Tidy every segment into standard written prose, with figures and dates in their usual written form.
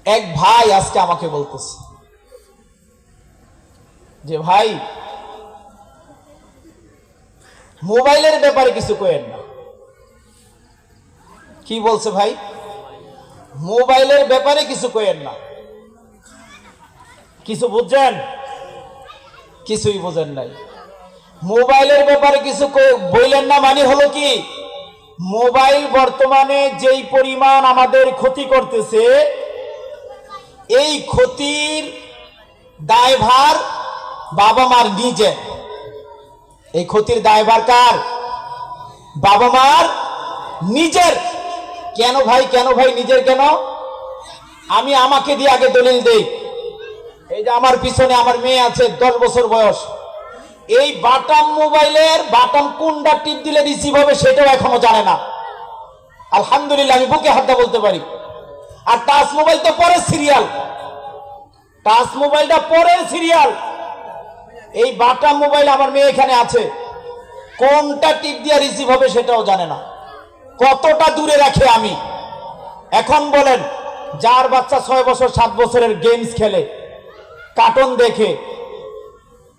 এক ভাই আজকে আমাকে বলতেছে যে ভাই মোবাইলের ব্যাপারে কিছু কইেন না। কি বলছে ভাই? মোবাইলের ব্যাপারে কিছু কইেন না। কিছু বুঝছেন? কিছুই বুঝেন নাই। মোবাইলের ব্যাপারে কিছু বললেন না মানে হলো কি, মোবাইল বর্তমানে যেই পরিমাণ আমাদের ক্ষতি করতেছে, এই ক্ষতির দায়ভার বাবা মার নিজে। এই ক্ষতির দায়ভার কার? বাবা মার নিজের। কেন ভাই, কেন ভাই নিজের কেন? আমি আমাকে দিয়ে আগে দলিল দেই। এই যে আমার পিছনে আমার মেয়ে আছে 10 বছর বয়স, এই বাটাম মোবাইলের বাটাম কোনটা টিপ দিলে রিসিভ হবে সেটাও এখনো জানে না। আলহামদুলিল্লাহ, আমি বুকে হাত দিয়ে বলতে পারি। আর টাচ মোবাইল তো পরে সিরিয়াল, টাচ মোবাইলটা পরে সিরিয়াল। এই বাটাম মোবাইল আমার মেয়ে এখানে আছে, কোনটা টিপ দিয়ে রিসিভ হবে সেটাও জানে না। কতটা দূরে রাখে আমি। এখন বলেন, যার বাচ্চা 6 বছর 7 বছরের গেমস খেলে, কার্টুন দেখে,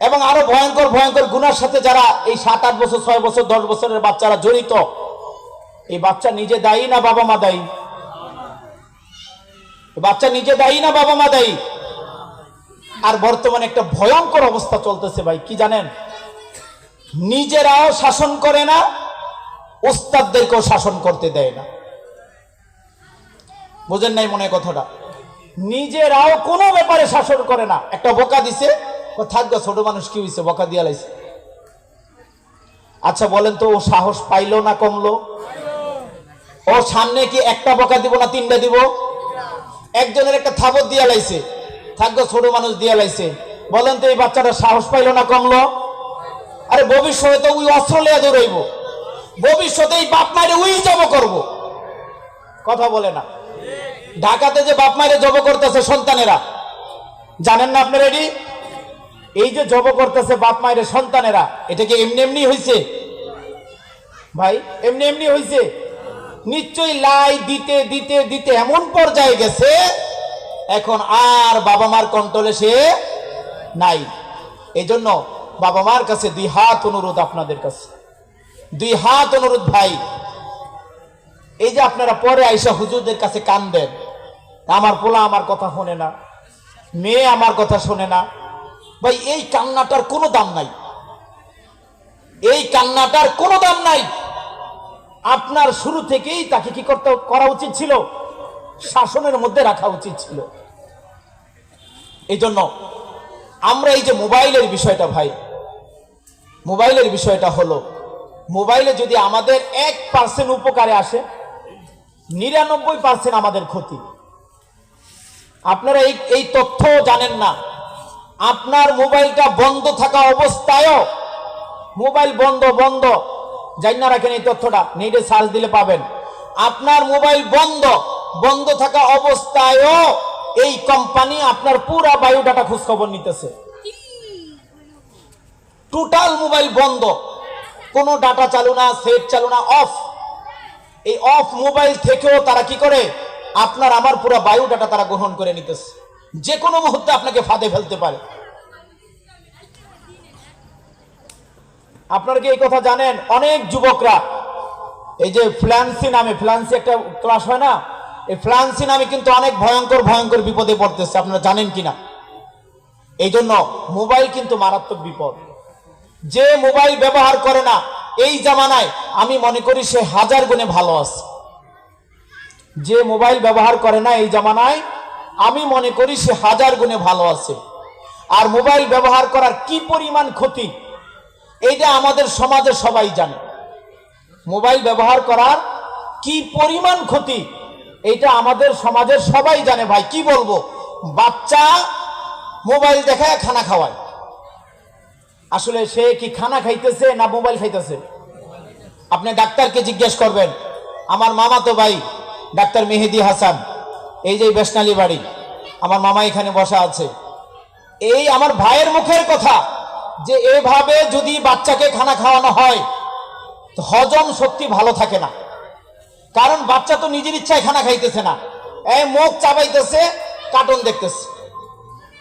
এবং আরো ভয়ঙ্কর ভয়ঙ্কর গুনার সাথে যারা এই 7-8 বছর 6 বছর 10 বছরের বাচ্চারা জড়িত, এই বাচ্চা নিজে দায়ী না বাবা মা দায়ী? বাচ্চা নিজে দায়ী না বাবা মা দায়ী? আর বর্তমানে একটা ভয়ঙ্কর অবস্থা চলতেছে ভাই, কি জানেন? নিজেরাও শাসন করে না, ওস্তাদদেরকেও শাসন করতে দেয় না। বুঝেন নাই মনে কথাটা? নিজেরাও কোনো ব্যাপারে শাসন করে না। একটা বকা দিছে, থাকবে ছোট মানুষ, কি হয়েছে, বকা দিয়া লাইছে। আচ্ছা বলেন তো, ও সাহস পাইলো না কমলো? ও সামনে কি একটা বকা দিব না 3টা দিব? একজনের একটা থাবত দিয়া লাইছে, থাকবে ছোট মানুষ দিয়া লাইছে। বলেন তো এই বাচ্চাটা সাহস পাইলো না কমলো? আরে ভবিষ্যতে তো ওই অস্ত্র লিয়া দৌড়াইব, ভবিষ্যতে এই বাপ মায়ের ওই জব করব। কথা বলে না? ঢাকাতে যে বাপ মায়ের জব করতেছে সন্তানেরা, জানেন না আপনারা? এই যে জব করতেছে বাপ মায়ের সন্তানেরা, এটা কি এমনি এমনি হয়েছে ভাই? এমনি এমনি হয়েছে? নিশ্চয়ই লাই দিতে দিতে দিতে এমন পর্যায়ে গেছে, এখন আর বাবা মার কন্ট্রোলে সে নাই। এই জন্য বাবা মার কাছে 2 হাত অনুরোধ, আপনাদের কাছে 2 হাত অনুরোধ ভাই। এই যে আপনারা পরে আইসা হুজুরদের কাছে কান্দেন, আমার পোলা আমার কথা শোনে না, মেয়ে আমার কথা শোনে না, ভাই এই কান্নাটার কোনো দাম নাই। এই কান্নাটার কোনো দাম নাই। আপনার শুরু থেকেই তাকে কি করা উচিত ছিল? শাসনের মধ্যে রাখা উচিত ছিল। এই জন্য আমরা এই যে মোবাইলের বিষয়টা ভাই, মোবাইলের বিষয়টা হলো, মোবাইলে যদি আমাদের 1% উপকারে আসে, 99% আমাদের ক্ষতি। আপনারা এই তথ্য জানেন না। আপনার মোবাইলটা বন্ধ থাকা অবস্থায়ও, মোবাইল বন্ধ বন্ধ জানি না রাখেন, এই তথ্যটা নেটে সার্চ দিলে পাবেন। আপনার মোবাইল বন্ধ বন্ধ থাকা অবস্থায়ও এই কোম্পানি আপনার পুরা বায়োডাটা খোঁজ খবর নিতেছে। টোটাল মোবাইল বন্ধ, কোনো ডাটা চালু না, সেট চালু না, অফ। এই অফ মোবাইল থেকেও তারা কি করে? আপনার আমার পুরো বায়োডাটা তারা গ্রহণ করে নিতেছে। যে কোনো মুহূর্তে আপনাকে ফাঁদে ফেলতে পারে। আপনারা কি এই কথা জানেন? অনেক যুবকরা এই যে ফ্ল্যান্সি নামে, ফ্ল্যান্সি একটা ক্লাস হয় না, এই ফ্ল্যান্সি নামে কিন্তু অনেক ভয়ঙ্কর ভয়ঙ্কর বিপদে পড়তেছে। আপনারা জানেন কিনা? এই জন্য মোবাইল কিন্তু মারাত্মক বিপদ। যে মোবাইল ব্যবহার করে না এই জামানায়, আমি মনে করি সে 1000 গুণে ভালো আছে। যে মোবাইল ব্যবহার করে না এই জামানায়, আমি মনে করি সে 1000 গুণে ভালো আছে। আর মোবাইল ব্যবহার করার কি পরিমাণ ক্ষতি, এইটা আমাদের সমাজে সবাই জানে। মোবাইল ব্যবহার করার কি পরিমাণ ক্ষতি, এইটা আমাদের সমাজের সবাই জানে ভাই। কি বলবো, বাচ্চা মোবাইল দেখায় খানা খাওয়ায়। আসলে সে কি খানা খাইতেছে না মোবাইল খাইতেছে? আপনি ডাক্তারকে জিজ্ঞেস করবেন। আমার মামাতো ভাই ডাক্তার মেহেদি হাসান, এই যে বেশনালী বাড়ি, আমার মামা এখানে বসা আছে। এই আমার ভাইয়ের মুখের কথা যে এভাবে যদি বাচ্চাকে খানা খাওয়ানো হয়, তো হজম শক্তি ভালো থাকে না। কারণ বাচ্চা তো নিজের ইচ্ছায় খানা খাইতেছে না, এই মুখ চাবাইতেছে, কার্টুন দেখতেছে,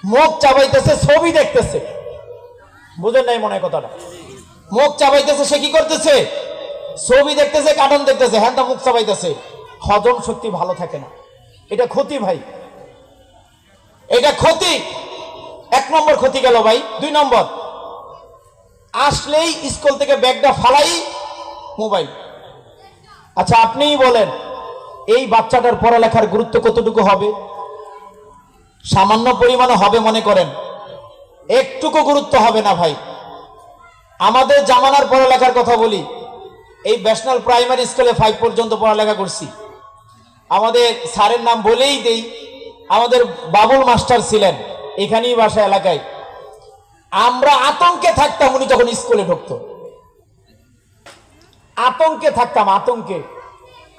মুখ চাবাইতেছে, ছবি দেখতেছে। বুঝেন নাই মনে হয় কথাটা? মুখ চাবাইতেছে, সে কি করতেছে? ছবি দেখতেছে, কার্টুন দেখতেছে, হ্যাঁ মুখ চাবাইতেছে। হজম শক্তি ভালো থাকে না, এটা ক্ষতি ভাই, এটা ক্ষতি। 1 নম্বর ক্ষতি গেল ভাই। 2 নম্বর, আসলেই স্কুল থেকে ব্যাগটা ফালাই মোবাইল। আচ্ছা আপনিই বলেন, এই বাচ্চাটার পড়ালেখার গুরুত্ব কতটুকু হবে? সামান্য পরিমাণে হবে মনে করেন? একটুকু গুরুত্ব হবে না ভাই। আমাদের জামানার পড়ালেখার কথা বলি, এই ন্যাশনাল প্রাইমারি স্কুলে 5 পর্যন্ত পড়ালেখা করছি। আমাদের স্যারের নাম বলেই দেই, আমাদের বাবুল মাস্টার ছিলেন এখানেই বাসা এলাকায়। আমরা আতঙ্কে থাকতাম উনি যখন স্কুলে ঢুকতো, আতঙ্কে থাকতাম, আতঙ্কে।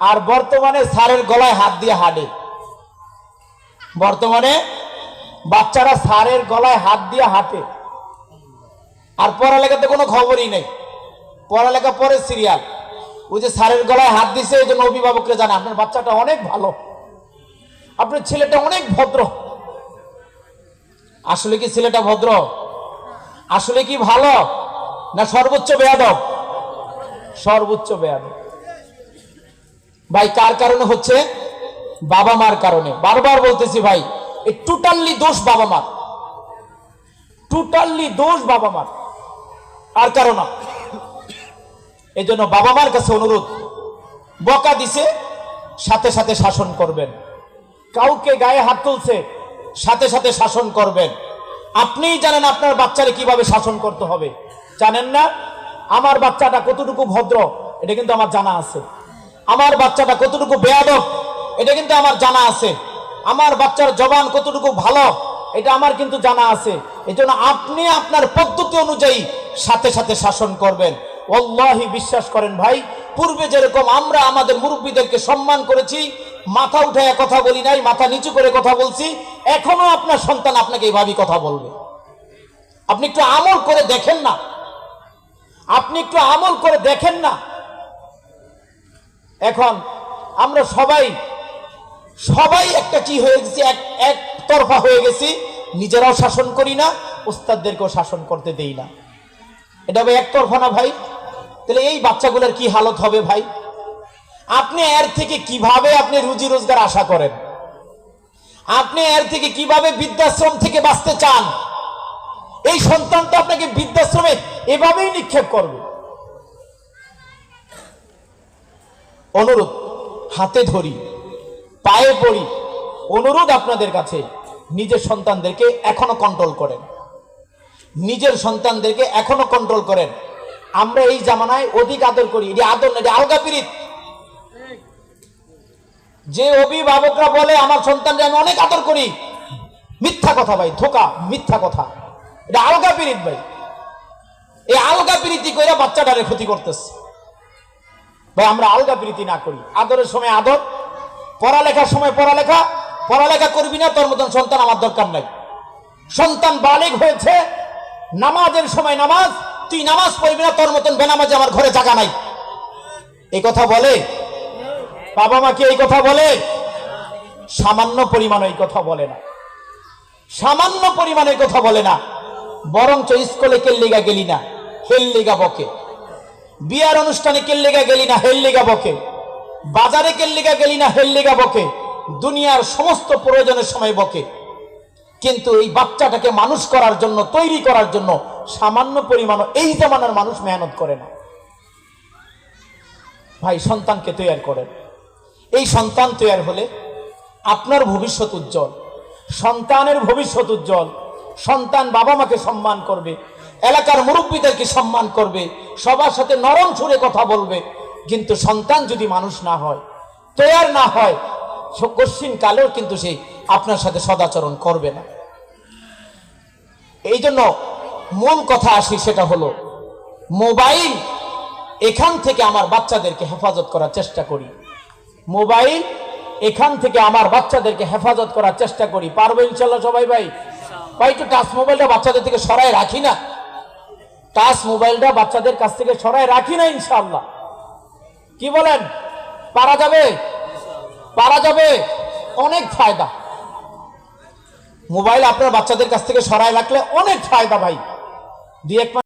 আর বর্তমানে স্যারের গলায় হাত দিয়ে হাঁটে। বর্তমানে বাচ্চারা স্যারের গলায় হাত দিয়ে হাঁটে, আর পড়ালেখাতে কোনো খবরই নেই। পড়ালেখা পরে সিরিয়াল। ওই যে স্যারের গলায় হাত দিছে, এই জন্য অভিভাবকরা জানে আপনার বাচ্চাটা অনেক ভালো, আপনার ছেলেটা অনেক ভদ্র। আসলে কি ছেলেটা ভদ্র? আসলে কি ভালো? না সর্বোচ্চ বেয়াদব? সর্বোচ্চ বেয়াদব ভাই। কার কারণে হচ্ছে? বাবা মার কারণে। বারবার বলতেছি ভাই, এই টোটালি দোষ বাবা মার, টোটালি দোষ বাবা মার, আর কারণ না। এই জন্য বাবা মার কাছে অনুরোধ, বকা দিছে সাথে সাথে শাসন করবেন। কাউকে গায়ে হাত তুলছে সাথে সাথে শাসন করবেন। আপনিই জানেন আপনার বাচ্চারে কিভাবে শাসন করতে হবে, জানেন না? আমার বাচ্চাটা কতটুকু ভদ্র এটা কিন্তু আমার জানা আছে। আমার বাচ্চাটা কতটুকু বেয়াদব এটা কিন্তু আমার জানা আছে। আমার বাচ্চার জবান কতটুকু ভালো এটা আমার কিন্তু জানা আছে। এজন্য আপনি আপনার পদ্ধতি অনুযায়ী সাথে সাথে শাসন করবেন। ওয়াল্লাহি বিশ্বাস করেন ভাই, পূর্বে যেরকম আমরা আমাদের মুরব্বীদেরকে সম্মান করেছি, মাথা উঠায় কথা বলি নাই, মাথা নিচু করে কথা বলছি, এখনো আপনার সন্তান আপনাকে এইভাবেই কথা বলবে। আপনি একটু আমল করে দেখেন না, আপনি একটু আমল করে দেখেন না। এখন আমরা সবাই সবাই একটা কি হয়ে গেছি, এক তরফা হয়ে গেছি। নিজেরাও শাসন করি না, উস্তাদদেরকেও শাসন করতে দেই না। এটা ভাই একতরফা না ভাই? তাহলে এই বাচ্চাগুলোর কি হালত হবে ভাই? আপনি এর থেকে কিভাবে আপনি রুজি রোজগার আশা করেন? আপনি এর থেকে কিভাবে বৃদ্ধাশ্রম থেকে বাঁচতে চান? এই সন্তান তো আপনাকে বৃদ্ধাশ্রমে এভাবেই নিক্ষেপ করবে। অনুরোধ, হাতে ধরি, পায়ে পড়ি, অনুরোধ আপনাদের কাছে, নিজের সন্তানদেরকে এখনো কন্ট্রোল করেন, নিজের সন্তানদেরকে এখনো কন্ট্রোল করেন। আমরা এই জামানায় অধিক আদর করি, এটি আদর না, এটি আলগা পিরিত। যে অভিভাবকরা বলে আমার সন্তানকে আমি অনেক আদর করি, মিথ্যা কথা ভাই, ধোকা, মিথ্যা কথা। এটা আলগা পিরিত ভাই। এই আলগা পিরিতি করে বাচ্চাটারে ক্ষতি করতেছে ভাই। আমরা আলগা পিরিতি না করি, আদরের সময় আদর, পড়ালেখার সময় পড়ালেখা। পড়ালেখা করবি না, তোর মতন সন্তান আমার দরকার নাই। সন্তান বালিগ হয়েছে, নামাজের সময় নামাজ, তুই নামাজ পড়বি না, তোর মতন বেনামাজে আমার ঘরে জায়গা নাই। এই কথা বলে বাবা মা? কি এই কথা বলে? সামান্য পরিমাণ এই কথা বলে না, সামান্য পরিমাণ এই কথা বলে না। বরঞ্চ স্কুলে কেল্লিগা গেলি না, হেল্লিগা বকে। বিয়ার অনুষ্ঠানে কেল্লিগা গেলি না, হেল্লিগা বকে। বাজারে কেল্লিগা গেলি না, হেল্লিগা বকে। দুনিয়ার সমস্ত প্রয়োজনের সময় বকে। কিন্তু এই বাচ্চাটাকে মানুষ করার জন্য, তৈরি করার জন্য সামান্য পরিমাণ এই জামানার মানুষ মেহনত করে না ভাই। সন্তানকে তৈরি করেন। এই সন্তান তৈরি হলে আপনার ভবিষ্যৎ উজ্জ্বল, সন্তানের ভবিষ্যৎ উজ্জ্বল। সন্তান বাবা মাকে সম্মান করবে, এলাকার মুরব্বীদেরকে সম্মান করবে, সবার সাথে নরম সুরে কথা বলবে। কিন্তু সন্তান যদি মানুষ না হয়, তৈরি না হয়, কঠিন কালেও কিন্তু সে আপনার সাথে সদাচরণ করবে না। এই জন্য মূল কথা আসি, সেটা হলো মোবাইল। এখান থেকে আমার বাচ্চাদেরকে হেফাজত করার চেষ্টা করি। মোবাইল এখান থেকে আমার বাচ্চাদেরকে হেফাজত করার চেষ্টা করি। পারবো ইনশাল্লাহ সবাই? ভাই ভাই একটু টাচ মোবাইলটা বাচ্চাদের থেকে সরাই রাখি না, টাচ মোবাইলটা বাচ্চাদের কাছ থেকে সরাই রাখি না ইনশাআল্লাহ। কি বলেন? পারা যাবে? পারা যাবে। অনেক ফায়দা, মোবাইল আপনার বাচ্চাদের কাছ থেকে সরায় রাখলে অনেক ফায়দা ভাই। দুই এক